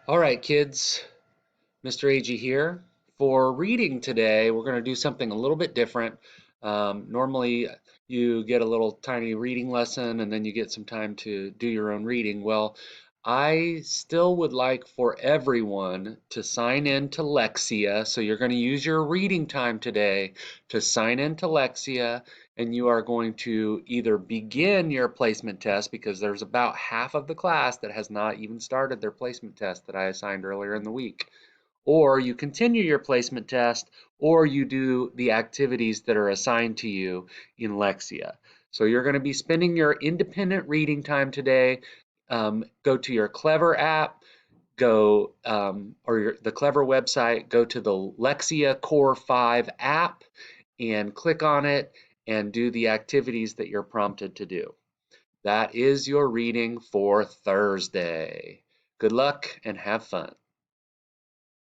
All right, kids, Mr. AG here. For reading today, we're going to do something a little bit different. Normally, you get a little tiny reading lesson and then you get some time to do your own reading. Well, I still would like for everyone to sign in to Lexia. So you're going to use your reading time today to sign in to Lexia, and you are going to either begin your placement test because there's about half of the class that has not even started their placement test that I assigned earlier in the week, or you continue your placement test, or you do the activities that are assigned to you in Lexia. So you're going to be spending your independent reading time today. Go to your Clever app, the Clever website, go to the Lexia Core 5 app and click on it and do the activities that you're prompted to do. That is your reading for Thursday. Good luck and have fun.